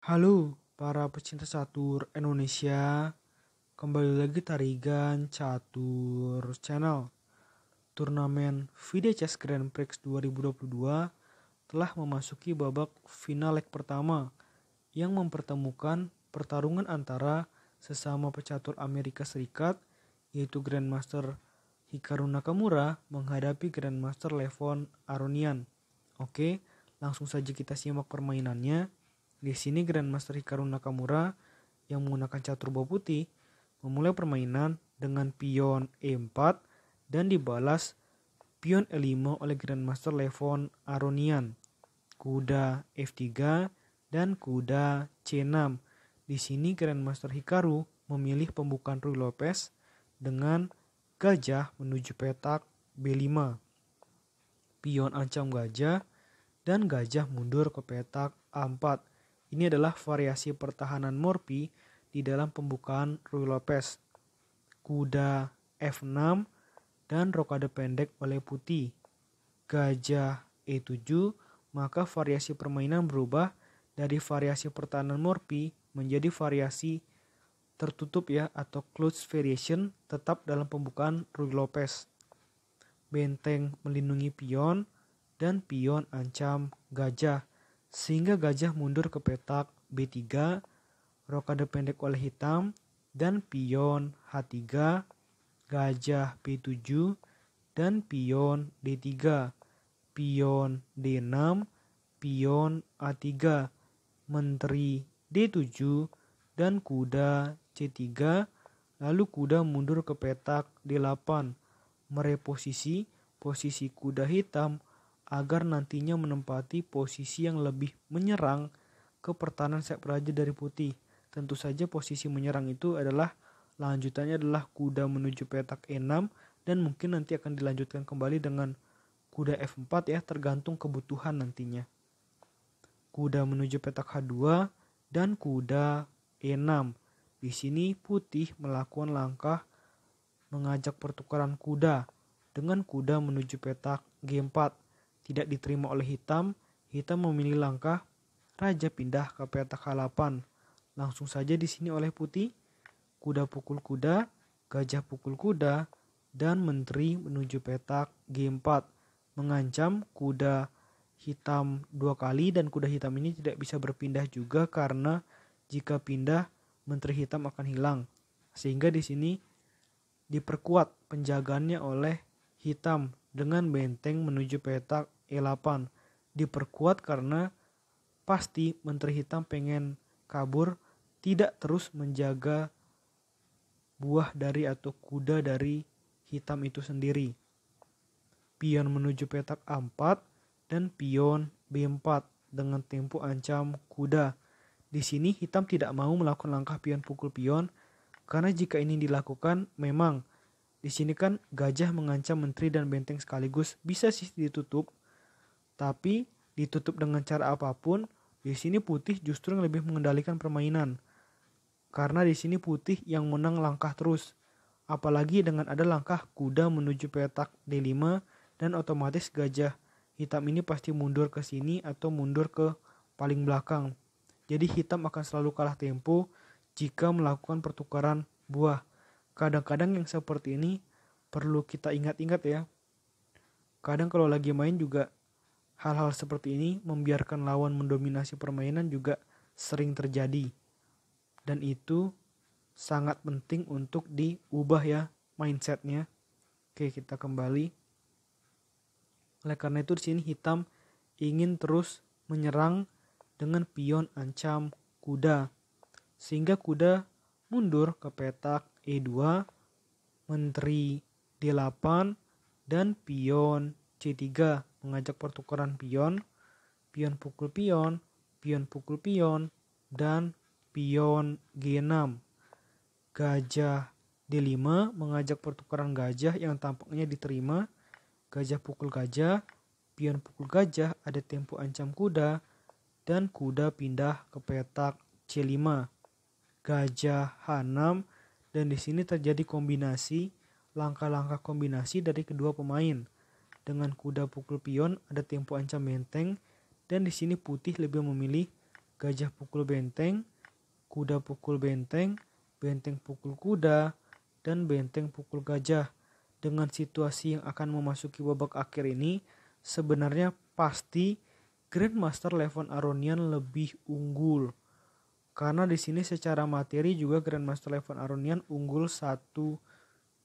Halo para pecinta catur Indonesia, kembali lagi Tarigan Catur Channel. Turnamen FIDE Chess Grand Prix 2022 telah memasuki babak final leg pertama yang mempertemukan pertarungan antara sesama pecatur Amerika Serikat, yaitu Grandmaster Hikaru Nakamura menghadapi Grandmaster Levon Aronian. Oke, langsung saja kita simak permainannya. Di sini Grandmaster Hikaru Nakamura yang menggunakan catur bawah putih memulai permainan dengan pion E4 dan dibalas pion E5 oleh Grandmaster Levon Aronian, kuda F3 dan kuda C6. Di sini Grandmaster Hikaru memilih pembukaan Ruy Lopez dengan gajah menuju petak B5, pion ancam gajah dan gajah mundur ke petak A4. Ini adalah variasi pertahanan Morphy di dalam pembukaan Ruy Lopez. Kuda F6 dan rokade pendek oleh putih. Gajah E7, maka variasi permainan berubah dari variasi pertahanan Morphy menjadi variasi tertutup ya, atau closed variation tetap dalam pembukaan Ruy Lopez. Benteng melindungi pion dan pion ancam gajah, sehingga gajah mundur ke petak B3, rokade pendek oleh hitam, dan pion H3, gajah B7, dan pion D3, pion D6, pion A3, menteri D7, dan kuda C3, lalu kuda mundur ke petak D8, mereposisi posisi kuda hitam agar nantinya menempati posisi yang lebih menyerang ke pertahanan sayap raja dari putih. Tentu saja posisi menyerang itu adalah lanjutannya adalah kuda menuju petak E6 dan mungkin nanti akan dilanjutkan kembali dengan kuda F4 ya, tergantung kebutuhan nantinya. Kuda menuju petak H2 dan kuda E6. Di sini putih melakukan langkah mengajak pertukaran kuda dengan kuda menuju petak G4. Tidak diterima oleh hitam, hitam memilih langkah raja pindah ke petak H8. Langsung saja di sini oleh putih, kuda pukul kuda, gajah pukul kuda, dan menteri menuju petak G4. Mengancam kuda hitam 2 kali dan kuda hitam ini tidak bisa berpindah juga karena jika pindah menteri hitam akan hilang. Sehingga di sini diperkuat penjagaannya oleh hitam dengan benteng menuju petak E8. Diperkuat karena pasti menteri hitam pengen kabur, tidak terus menjaga buah dari atau kuda dari hitam itu sendiri. Pion menuju petak A4 dan pion B4 dengan tempo ancam kuda. Di sini hitam tidak mau melakukan langkah pion pukul pion karena jika ini dilakukan memang di sini kan gajah mengancam menteri dan benteng sekaligus, bisa sih ditutup. Tapi ditutup dengan cara apapun, di sini putih justru yang lebih mengendalikan permainan. Karena di sini putih yang menang langkah terus. Apalagi dengan ada langkah kuda menuju petak D5 dan otomatis gajah hitam ini pasti mundur ke sini atau mundur ke paling belakang. Jadi hitam akan selalu kalah tempo jika melakukan pertukaran buah. Kadang-kadang yang seperti ini perlu kita ingat-ingat ya. Kadang kalau lagi main juga hal-hal seperti ini membiarkan lawan mendominasi permainan juga sering terjadi. Dan itu sangat penting untuk diubah ya mindsetnya. Oke, kita kembali. Oleh karena itu di sini hitam ingin terus menyerang dengan pion ancam kuda. Sehingga kuda mundur ke petak E2, menteri D8, dan pion C3 mengajak pertukaran pion, pion pukul pion, pion pukul pion, dan pion G6. Gajah D5 mengajak pertukaran gajah yang tampaknya diterima. Gajah pukul gajah, pion pukul gajah, ada tempo ancam kuda, dan kuda pindah ke petak C5. Gajah H6 dan di sini terjadi kombinasi langkah-langkah kombinasi dari kedua pemain. Dengan kuda pukul pion ada tempo ancam benteng dan di sini putih lebih memilih gajah pukul benteng, kuda pukul benteng, benteng pukul kuda, dan benteng pukul gajah. Dengan situasi yang akan memasuki babak akhir ini, sebenarnya pasti Grandmaster Levon Aronian lebih unggul. Karena di sini secara materi juga Grandmaster Levon Aronian unggul 1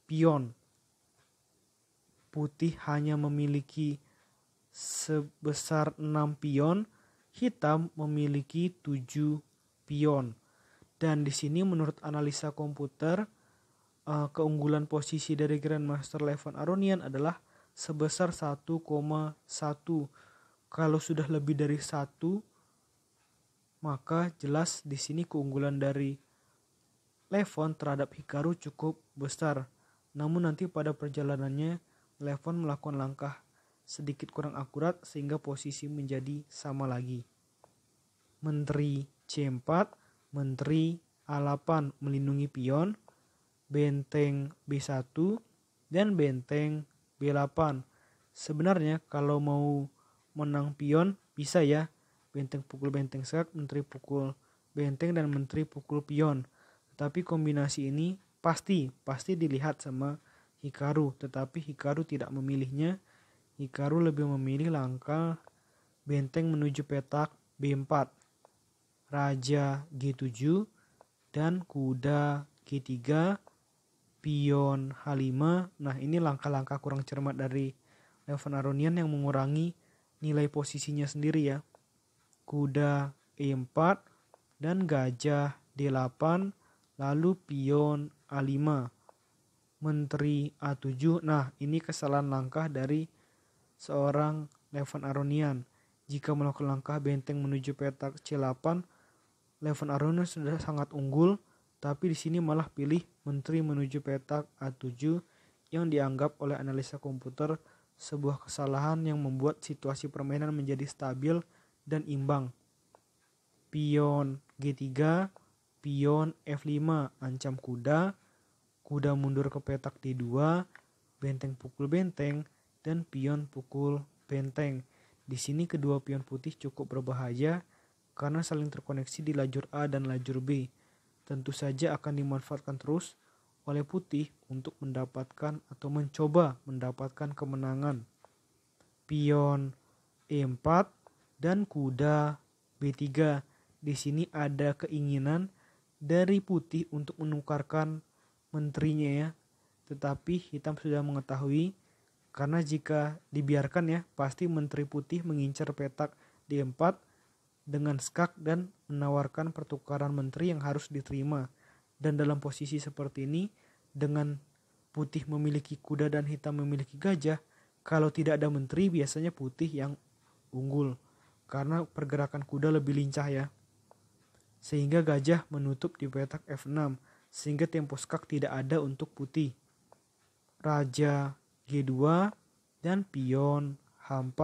pion. Putih hanya memiliki sebesar 6 pion, hitam memiliki 7 pion. Dan di sini menurut analisa komputer, keunggulan posisi dari Grandmaster Levon Aronian adalah sebesar 1,1. Kalau sudah lebih dari 1, maka jelas di sini keunggulan dari Levon terhadap Hikaru cukup besar. Namun nanti pada perjalanannya Levon melakukan langkah sedikit kurang akurat sehingga posisi menjadi sama lagi. Menteri C4, Menteri A8 melindungi pion, benteng B1, dan benteng B8. Sebenarnya kalau mau menang pion bisa ya, benteng pukul benteng skak, menteri pukul benteng, dan menteri pukul pion. Tetapi kombinasi ini pasti dilihat sama Hikaru, tetapi Hikaru tidak memilihnya. Hikaru lebih memilih langkah benteng menuju petak B4, raja G7, dan kuda G3, pion H5. Nah, ini langkah-langkah kurang cermat dari Levon Aronian yang mengurangi nilai posisinya sendiri ya. Kuda E4 dan gajah D8, lalu pion A5, menteri A7. Nah, ini kesalahan langkah dari seorang Levon Aronian. Jika melakukan langkah benteng menuju petak C8, Levon Aronian sudah sangat unggul, tapi di sini malah pilih menteri menuju petak A7 yang dianggap oleh analisa komputer sebuah kesalahan yang membuat situasi permainan menjadi stabil dan imbang. Pion G3, pion F5 ancam kuda, kuda mundur ke petak D2, benteng pukul benteng, dan pion pukul benteng. Di sini kedua pion putih cukup berbahaya karena saling terkoneksi di lajur A dan lajur B. Tentu saja akan dimanfaatkan terus oleh putih untuk mendapatkan atau mencoba mendapatkan kemenangan. Pion E4 dan kuda B3. Di sini ada keinginan dari putih untuk menukarkan menterinya ya. Tetapi hitam sudah mengetahui, karena jika dibiarkan ya, pasti menteri putih mengincar petak D4 dengan skak dan menawarkan pertukaran menteri yang harus diterima. Dan dalam posisi seperti ini, dengan putih memiliki kuda dan hitam memiliki gajah, kalau tidak ada menteri biasanya putih yang unggul karena pergerakan kuda lebih lincah ya. Sehingga gajah menutup di petak F6 sehingga tempo skak tidak ada untuk putih. Raja G2 dan pion H4.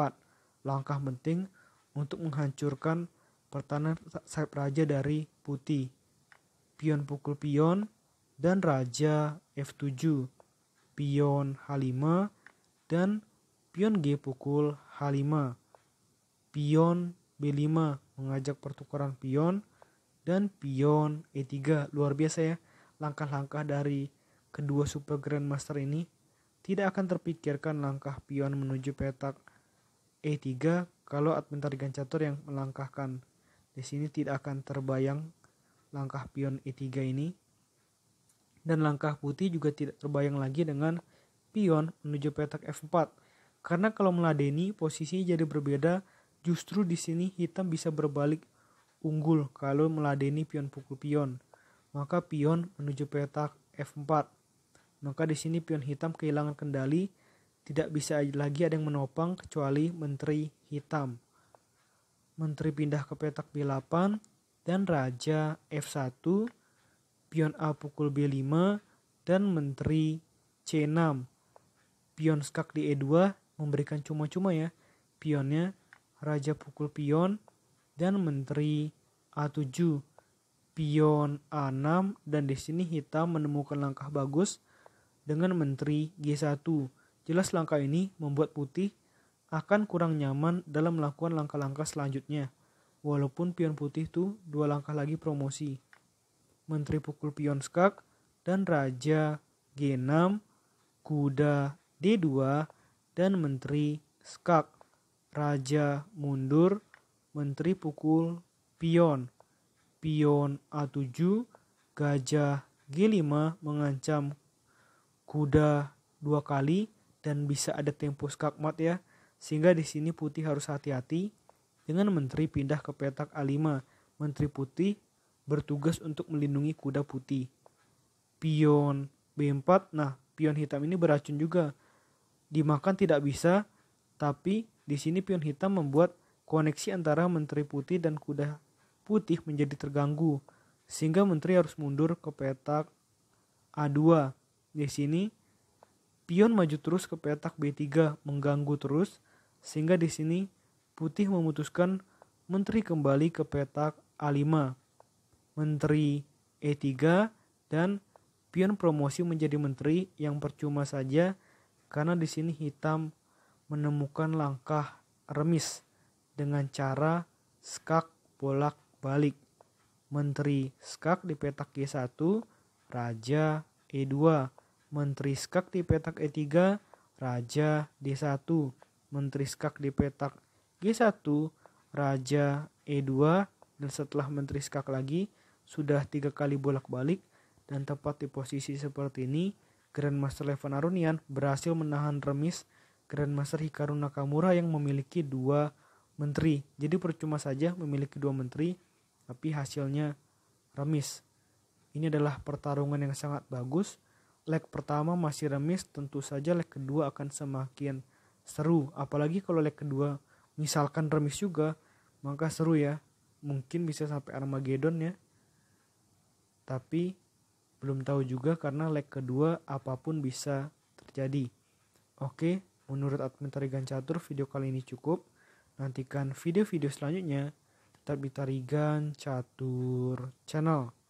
Langkah penting untuk menghancurkan pertahanan sayap raja dari putih. Pion pukul pion dan raja F7. Pion H5 dan pion G pukul H5. Pion B5 mengajak pertukaran pion dan pion E3. Luar biasa ya, langkah-langkah dari kedua super grandmaster ini. Tidak akan terpikirkan langkah pion menuju petak E3 kalau Adventarigan Catur yang melangkahkan. Di sini tidak akan terbayang langkah pion E3 ini. Dan langkah putih juga tidak terbayang lagi dengan pion menuju petak F4. Karena kalau meladeni posisinya jadi berbeda, justru di sini hitam bisa berbalik unggul kalau meladeni pion pukul pion. Maka pion menuju petak F4. Maka di sini pion hitam kehilangan kendali, tidak bisa lagi ada yang menopang kecuali menteri hitam. Menteri pindah ke petak B8 dan raja F1, pion A pukul B5 dan menteri C6. Pion skak di E2 memberikan cuma-cuma ya. Pionnya raja pukul pion dan menteri A7. Pion A6 dan di sini hitam menemukan langkah bagus dengan menteri G1. Jelas langkah ini membuat putih akan kurang nyaman dalam melakukan langkah-langkah selanjutnya. walaupun pion putih tuh 2 langkah lagi promosi. Menteri pukul pion skak dan raja G6, kuda D2, dan menteri skak. Raja mundur, menteri pukul pion. Pion A7, gajah G5 mengancam kuda 2 kali dan bisa ada tempo skakmat ya. Sehingga di sini putih harus hati-hati dengan menteri pindah ke petak A5. Menteri putih bertugas untuk melindungi kuda putih. Pion B4, nah pion hitam ini beracun juga. Dimakan tidak bisa, tapi di sini pion hitam membuat koneksi antara menteri putih dan kuda putih menjadi terganggu. Sehingga menteri harus mundur ke petak A2. Di sini pion maju terus ke petak B3 mengganggu terus, sehingga di sini putih memutuskan menteri kembali ke petak A5. Menteri E3 dan pion promosi menjadi menteri yang percuma saja karena di sini hitam menemukan langkah remis dengan cara skak bolak-balik. Menteri skak di petak G1, raja E2. Menteri skak di petak E3, raja D1. Menteri skak di petak G1, raja E2. Dan setelah menteri skak lagi, sudah 3 kali bolak-balik dan tepat di posisi seperti ini, Grandmaster Levan Aronian berhasil menahan remis Grandmaster Hikaru Nakamura yang memiliki 2 menteri. Jadi percuma saja memiliki 2 menteri, tapi hasilnya remis. Ini adalah pertarungan yang sangat bagus. Leg pertama masih remis, tentu saja leg kedua akan semakin seru. Apalagi kalau leg kedua misalkan remis juga, maka seru ya. Mungkin bisa sampai Armageddon ya. Tapi belum tahu juga karena leg kedua apapun bisa terjadi. Oke, menurut admin Tarigan Catur video kali ini cukup. Nantikan video-video selanjutnya tetap di Tarigan Catur Channel.